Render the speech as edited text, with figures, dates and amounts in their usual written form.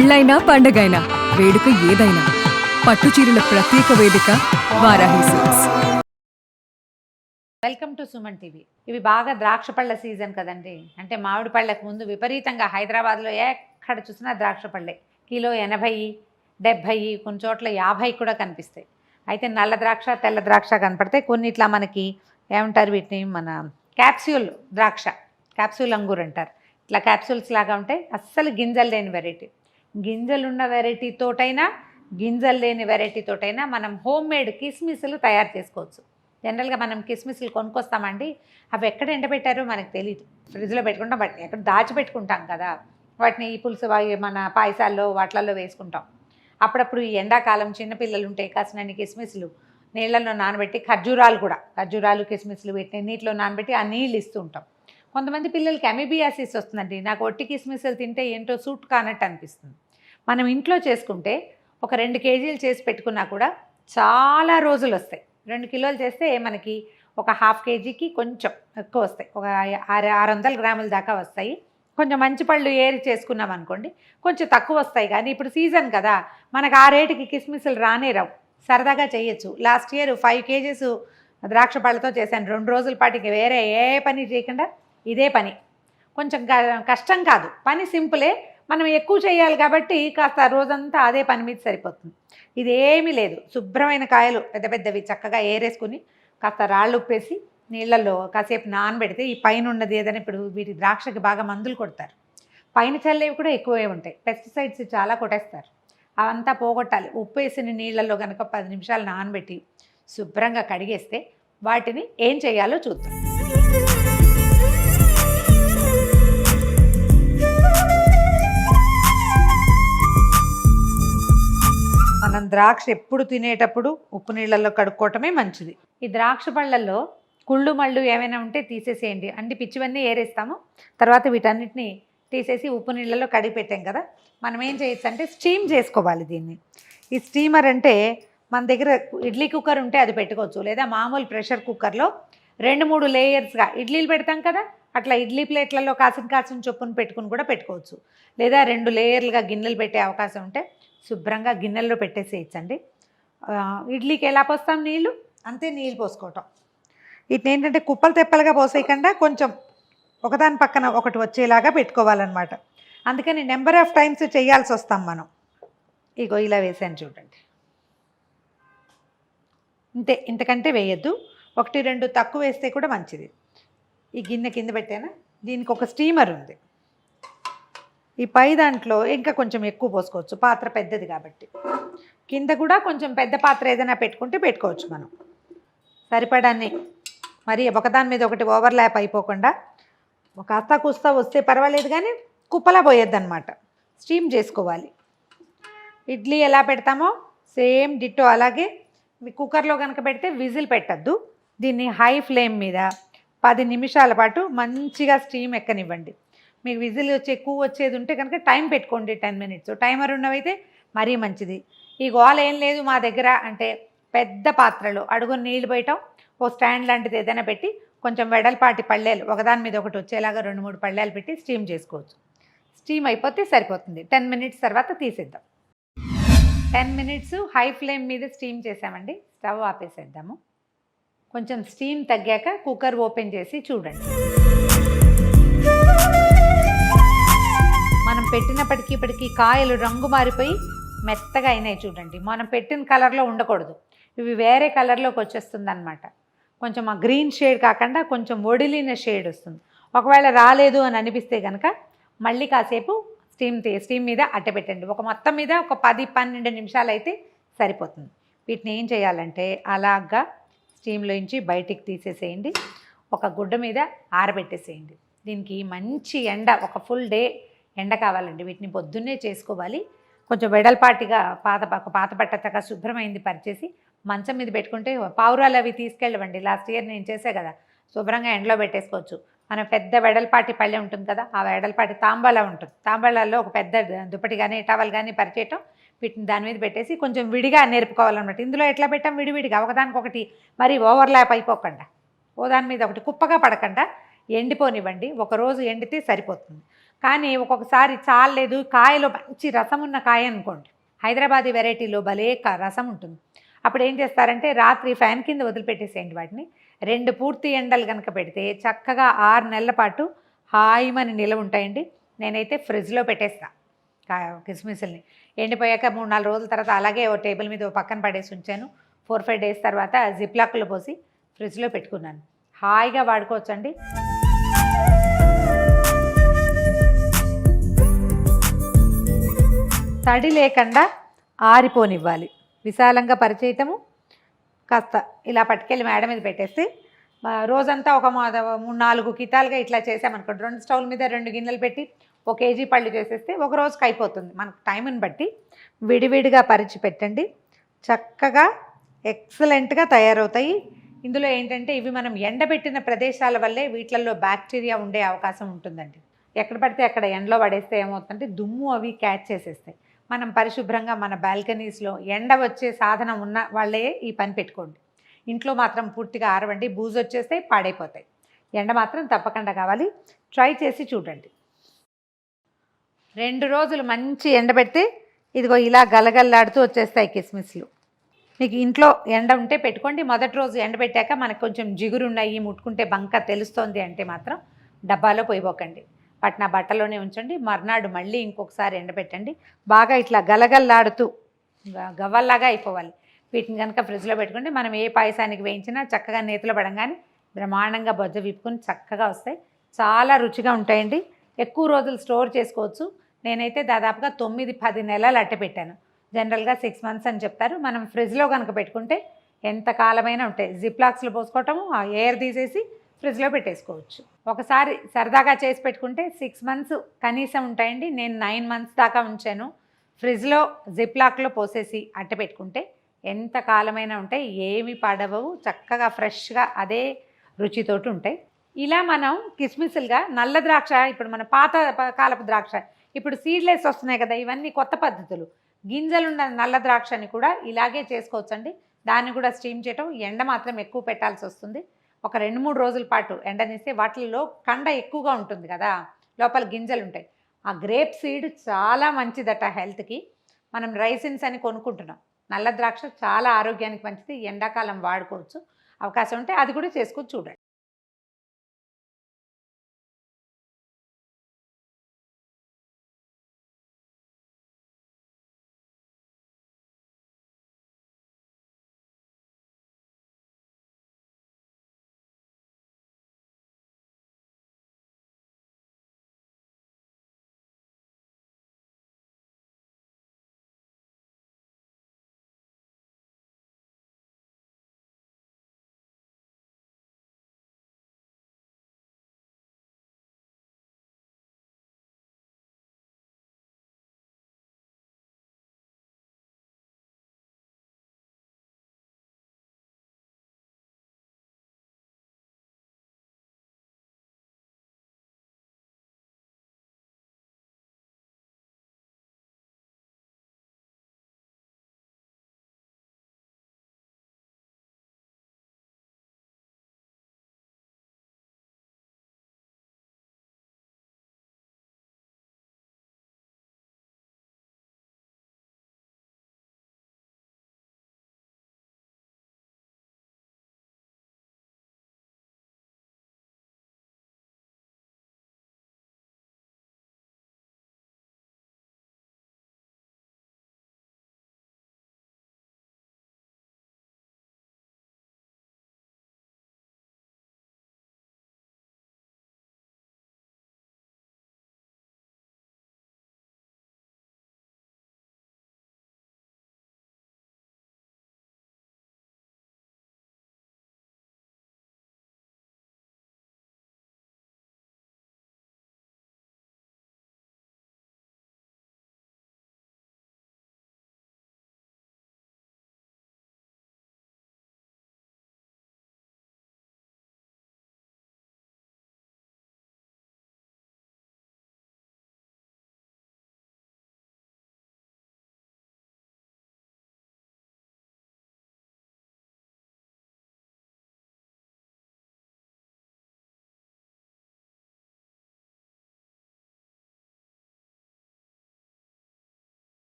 పెళ్ళైనా పండగైనా వేడుక ఏదైనా పట్టు చీరల ప్రత్యేక వేదిక Varahi silks. Welcome to Suman TV. ఇవి బాగా ద్రాక్ష పళ్ళ సీజన్ కదండి. అంటే మామిడి పళ్ళకు ముందు విపరీతంగా హైదరాబాద్లో ఎక్కడ చూసినా ద్రాక్ష పళ్ళే. కిలో 80, 70, కొన్ని చోట్ల 50 కూడా కనిపిస్తాయి. అయితే నల్ల ద్రాక్ష, తెల్ల ద్రాక్ష కనపడతాయి. కొన్ని ఇట్లా మనకి ఏమంటారు వీటిని, మన క్యాప్సూల్ ద్రాక్ష, క్యాప్సూల్ అంగూర్ అంటారు. ఇట్లా క్యాప్సూల్స్ లాగా ఉంటాయి. అస్సలు గింజలు లేని వెరైటీ. గింజలున్న వెరైటీతోటైనా గింజలు లేని వెరైటీతోటైనా మనం హోమ్ మేడ్ కిస్మిస్లు తయారు చేసుకోవచ్చు. జనరల్గా మనం కిస్మిస్లు కొనుక్కొస్తామండి, అవి ఎక్కడ ఎండబెట్టారో మనకు తెలియదు. ఫ్రిడ్జ్లో పెట్టుకుంటాం, వాటిని ఎక్కడ దాచిపెట్టుకుంటాం కదా, వాటిని ఈ పులుసు మన పాయసాల్లో వాటిలలో వేసుకుంటాం. అప్పుడప్పుడు ఈ ఎండాకాలం చిన్నపిల్లలు ఉంటే కాసినన్ని కిస్మిస్లు నీళ్ళల్లో నానబెట్టి, ఖర్జూరాలు కిస్మిస్లు వీటిని నీటిలో నానబెట్టి ఆ నీళ్ళు ఇస్తూ ఉంటాం. కొంతమంది పిల్లలకి అమీబియాసిస్ వస్తుందండి. నాకు ఒట్టి కిస్మిస్లు తింటే ఏంటో సూట్ కానట్టు అనిపిస్తుంది. మనం ఇంట్లో చేసుకుంటే ఒక 2 కేజీలు చేసి పెట్టుకున్నా కూడా చాలా రోజులు వస్తాయి. 2 కిలోలు చేస్తే మనకి ఒక 1/2 కేజీకి కొంచెం ఎక్కువ వస్తాయి, ఒక 600 గ్రాముల దాకా వస్తాయి. కొంచెం మంచి పళ్ళు ఏరి చేసుకున్నాం అనుకోండి కొంచెం తక్కువ వస్తాయి. కానీ ఇప్పుడు సీజన్ కదా, మనకు ఆ రేటుకి కిస్మిస్లు రానే రావు. సరదాగా చేయొచ్చు. లాస్ట్ ఇయర్ 5 కేజీస్ ద్రాక్ష పళ్ళతో చేశాను. 2 రోజుల పాటికి వేరే ఏ పని చేయకుండా ఇదే పని. కొంచెం కష్టం కాదు, పని సింపులే. మనం ఎక్కువ చేయాలి కాబట్టి కాస్త రోజంతా అదే పని మీద సరిపోతుంది. ఇదేమీ లేదు, శుభ్రమైన కాయలు పెద్ద పెద్దవి చక్కగా ఏరేసుకుని కాస్త రాళ్ళు ఉప్పేసి నీళ్ళల్లో కాసేపు నానబెడితే ఈ పైన ఉన్నది ఏదైనా, ఇప్పుడు వీటి ద్రాక్షకి బాగా మందులు కొడతారు, పైన చల్లేవి కూడా ఎక్కువే ఉంటాయి, పెస్టిసైడ్స్ చాలా కొట్టేస్తారు. అవంతా పోగొట్టాలి. ఉప్పు వేసిన నీళ్ళల్లో కనుక 10 నిమిషాలు నానబెట్టి శుభ్రంగా కడిగేస్తే వాటిని ఏం చేయాలో చూద్దాం. మనం ద్రాక్ష ఎప్పుడు తినేటప్పుడు ఉప్పు నీళ్ళల్లో కడుక్కోవటమే మంచిది. ఈ ద్రాక్ష పళ్ళల్లో కుళ్ళు మళ్ళు ఏమైనా ఉంటే తీసేసేయండి. అన్ని పిచ్చివన్నీ ఏరేస్తాము. తర్వాత వీటన్నిటిని తీసేసి ఉప్పు నీళ్ళల్లో కడిగి పెట్టాం కదా, మనం ఏం చేయొచ్చు అంటే స్టీమ్ చేసుకోవాలి దీన్ని. ఈ స్టీమర్ అంటే మన దగ్గర ఇడ్లీ కుక్కర్ ఉంటే అది పెట్టుకోవచ్చు, లేదా మామూలు ప్రెషర్ కుక్కర్లో 2-3 లేయర్స్గా ఇడ్లీలు పెడతాం కదా, అట్లా ఇడ్లీ ప్లేట్లలో కాసిన చొప్పున పెట్టుకుని కూడా పెట్టుకోవచ్చు. లేదా 2 లేయర్లుగా గిన్నెలు పెట్టే అవకాశం ఉంటే శుభ్రంగా గిన్నెల్లో పెట్టేసేయచ్చండి. ఇడ్లీకి ఎలా పోస్తాం నీళ్ళు, అంతే నీళ్ళు పోసుకోవటం. వీటిని ఏంటంటే కుప్పలు తెప్పలుగా పోసేయకుండా కొంచెం ఒకదాని పక్కన ఒకటి వచ్చేలాగా పెట్టుకోవాలన్నమాట. అందుకని నెంబర్ ఆఫ్ టైమ్స్ చేయాల్సి వస్తాం మనం. ఇగో ఇలా వేసాను చూడండి, ఇంతే, ఇంతకంటే వేయద్దు. 1-2 తక్కువ వేస్తే కూడా మంచిది. ఈ గిన్నె కింద పెట్టానా, దీనికి ఒక స్టీమర్ ఉంది. ఈ పై దాంట్లో ఇంకా కొంచెం ఎక్కువ పోసుకోవచ్చు, పాత్ర పెద్దది కాబట్టి. కింద కూడా కొంచెం పెద్ద పాత్ర ఏదైనా పెట్టుకుంటే పెట్టుకోవచ్చు మనం, సరిపడాన్ని. మరి ఒకదాని మీద ఒకటి ఓవర్లాప్ అయిపోకుండా కాస్త కూస్తా వస్తే పర్వాలేదు, కానీ కుప్పలా పోయేద్దన్నమాట. స్టీమ్ చేసుకోవాలి. ఇడ్లీ ఎలా పెడతామో సేమ్ డిట్టో అలాగే. మీ కుక్కర్లో కనుక పెడితే విజిల్ పెట్టద్దు, దీన్ని హై ఫ్లేమ్ మీద 10 నిమిషాల పాటు మంచిగా స్టీమ్ ఎక్కనివ్వండి. మీకు విజిల్ ఎక్కువ వచ్చేది ఉంటే కనుక టైం పెట్టుకోండి, 10 మినిట్స్. టైమర్ ఉన్నవైతే మరీ మంచిది. ఈ గోల ఏం లేదు మా దగ్గర అంటే పెద్ద పాత్రలో అడుగుని నీళ్ళు పోయటం, ఓ స్టాండ్ లాంటిది ఏదైనా పెట్టి కొంచెం వెడల్పాటి పళ్ళేలు ఒకదాని మీద ఒకటి వచ్చేలాగా 2-3 పళ్ళేలు పెట్టి స్టీమ్ చేసుకోవచ్చు. స్టీమ్ అయిపోతే సరిపోతుంది. 10 మినిట్స్ తర్వాత తీసేద్దాం. 10 మినిట్స్ హై ఫ్లేమ్ మీద స్టీమ్ చేసామండి. స్టవ్ ఆపేసేద్దాము. కొంచెం స్టీమ్ తగ్గాక కుక్కర్ ఓపెన్ చేసి చూడండి. మనం పెట్టినప్పటికీ ఇప్పటికీ కాయలు రంగు మారిపోయి మెత్తగా అయినాయి చూడండి. మనం పెట్టిన కలర్లో ఉండకూడదు, ఇవి వేరే కలర్లోకి వచ్చేస్తుంది అనమాట. కొంచెం ఆ గ్రీన్ షేడ్ కాకుండా కొంచెం ఒడిలిన షేడ్ వస్తుంది. ఒకవేళ రాలేదు అని అనిపిస్తే కనుక మళ్ళీ కాసేపు స్టీమ్ మీద అట్టపెట్టండి. మొత్తం మీద ఒక 10-12 నిమిషాలు అయితే సరిపోతుంది. వీటిని ఏం చేయాలంటే అలాగా స్టీమ్లోంచి బయటికి తీసేసేయండి, ఒక గుడ్డ మీద ఆరబెట్టేసేయండి. దీనికి మంచి ఎండ, ఒక ఫుల్ డే ఎండ కావాలండి. వీటిని పొద్దున్నే చేసుకోవాలి. కొంచెం వెడల్పాటిగా పాత పట్టచక్క శుభ్రమైంది పరిచేసి మంచం మీద పెట్టుకుంటే పావురాలు అవి తీసుకెళ్ళవండి. లాస్ట్ ఇయర్ నేను చేసే కదా, శుభ్రంగా ఎండలో పెట్టేసుకోవచ్చు. మన పెద్ద వెడల్పాటి పళ్ళె ఉంటుంది కదా, ఆ వెడల్పాటి తాంబాలా ఉంటుంది, తాంబాలలో ఒక పెద్ద దుప్పటి కానీ టవల్ కానీ పరిచేయటం, వీటిని దాని మీద పెట్టేసి కొంచెం విడిగా నేర్పుకోవాలన్నమాట. ఇందులో ఎట్లా పెట్టాం, విడివిడిగా ఒకదానికొకటి మరి ఓవర్లాప్ అయిపోకుండా, ఓ దాని మీద ఒకటి కుప్పగా పడకుండా ఎండిపోనివ్వండి. ఒకరోజు ఎండితే సరిపోతుంది. కానీ ఒక్కొక్కసారి చాలలేదు, కాయలో మంచి రసం ఉన్న కాయ అనుకోండి, హైదరాబాదీ వెరైటీలో భలే రసం ఉంటుంది. అప్పుడు ఏం చేస్తారంటే రాత్రి ఫ్యాన్ కింద వదిలిపెట్టేసేయండి వాటిని. 2 పూర్తి ఎండలు కనుక పెడితే చక్కగా 6 నెలల పాటు హాయిమని నిలవ ఉంటాయండి. నేనైతే ఫ్రిడ్జ్లో పెట్టేస్తా కిస్మిస్ని. ఎండిపోయాక 3-4 రోజుల తర్వాత అలాగే ఓ టేబుల్ మీద ఓ పక్కన పడేసి ఉంచాను. 4-5 డేస్ తర్వాత జిప్లాక్లో పోసి ఫ్రిడ్జ్లో పెట్టుకున్నాను. హాయిగా వాడుకోవచ్చండి. తడి లేకుండా ఆరిపోనివ్వాలి. విశాలంగా పరిచేయటము, కాస్త ఇలా పట్టుకెళ్ళి మేడ మీద పెట్టేసి రోజంతా ఒక 3-4 కితాలుగా ఇట్లా చేసామనుకోండి, 2 స్టవ్ల మీద 2 గిన్నెలు పెట్టి 1 కేజీ పళ్ళు చేసేస్తే ఒక రోజుకి అయిపోతుంది. మనకు టైంని బట్టి విడివిడిగా పరిచి పెట్టండి, చక్కగా ఎక్సలెంట్గా తయారవుతాయి. ఇందులో ఏంటంటే ఇవి మనం ఎండబెట్టిన ప్రదేశాల వల్లే వీటిల్లో బ్యాక్టీరియా ఉండే అవకాశం ఉంటుందండి. ఎక్కడ పడితే అక్కడ ఎండలో పడేస్తే ఏమవుతుందంటే దుమ్ము అవి క్యాచ్ చేసేస్తాయి. మనం పరిశుభ్రంగా మన బాల్కనీస్లో ఎండ వచ్చే సాధనం ఉన్న వాళ్ళే ఈ పని పెట్టుకోండి. ఇంట్లో మాత్రం పూర్తిగా ఆరవండి, బూజు వచ్చేస్తే పాడైపోతాయి. ఎండ మాత్రం తప్పకుండా కావాలి. ట్రై చేసి చూడండి. 2 రోజులు మంచి ఎండబెడితే ఇదిగో ఇలా గలగల్లాడుతూ వచ్చేస్తాయి కిస్మిస్లు. మీకు ఇంట్లో ఎండ ఉంటే పెట్టుకోండి. మొదటి రోజు ఎండబెట్టాక మనకు కొంచెం జిగురు ఉన్నాయి, ముట్టుకుంటే బంక తెలుస్తోంది అంటే మాత్రం డబ్బాలో పోయిపోకండి, వాటిని ఆ బట్టలోనే ఉంచండి. మర్నాడు మళ్ళీ ఇంకొకసారి ఎండబెట్టండి. బాగా ఇట్లా గలగల్లాడుతూ గవ్వల్లాగా అయిపోవాలి. వీటిని కనుక ఫ్రిడ్జ్లో పెట్టుకుంటే మనం ఏ పాయసానికి వేయించినా చక్కగా నేతిలో పడంగానే బ్రహ్మాండంగా బొజ్జ విప్పుకొని చక్కగా వస్తాయి. చాలా రుచిగా ఉంటాయండి. ఎక్కువ రోజులు స్టోర్ చేసుకోవచ్చు. నేనైతే దాదాపుగా 9-10 నెలలు అట్ట పెట్టాను. జనరల్గా 6 మంత్స్ అని చెప్తారు. మనం ఫ్రిడ్జ్లో కనుక పెట్టుకుంటే ఎంత కాలమైనా ఉంటాయి. జిప్లాక్స్లో పోసుకోవటము, ఆ ఎయిర్ తీసేసి ఫ్రిడ్జ్లో పెట్టేసుకోవచ్చు. ఒకసారి సరదాగా చేసి పెట్టుకుంటే 6 మంత్స్ కనీసం ఉంటాయండి. నేను 9 మంత్స్ దాకా ఉంచాను. ఫ్రిడ్జ్లో జిప్లాక్లో పోసేసి అట్ట పెట్టుకుంటే ఎంత కాలమైనా ఉంటాయి, ఏమి పాడవవు, చక్కగా ఫ్రెష్గా అదే రుచితోటి ఉంటాయి. ఇలా మనం కిస్మిస్లుగా నల్ల ద్రాక్ష, ఇప్పుడు మన పాత కాలపు ద్రాక్ష, ఇప్పుడు సీడ్లెస్ వస్తున్నాయి కదా, ఇవన్నీ కొత్త పద్ధతులు. గింజలున్న నల్ల ద్రాక్షని కూడా ఇలాగే చేసుకోవచ్చండి. దాన్ని కూడా స్టీమ్ చేయటం, ఎండ మాత్రం ఎక్కువ పెట్టాల్సి వస్తుంది. ఒక 2-3 రోజుల పాటు ఎండనిస్తే వాటిల్లో కండ ఎక్కువగా ఉంటుంది కదా, లోపల గింజలు ఉంటాయి. ఆ గ్రేప్ సీడ్ చాలా మంచిదట హెల్త్కి. మనం రైసిన్స్ అని కొనుక్కుంటున్నాం. నల్ల ద్రాక్ష చాలా ఆరోగ్యానికి మంచిది. ఎండాకాలం వాడుకోవచ్చు. అవకాశం ఉంటే అది కూడా చేసుకొని చూడండి.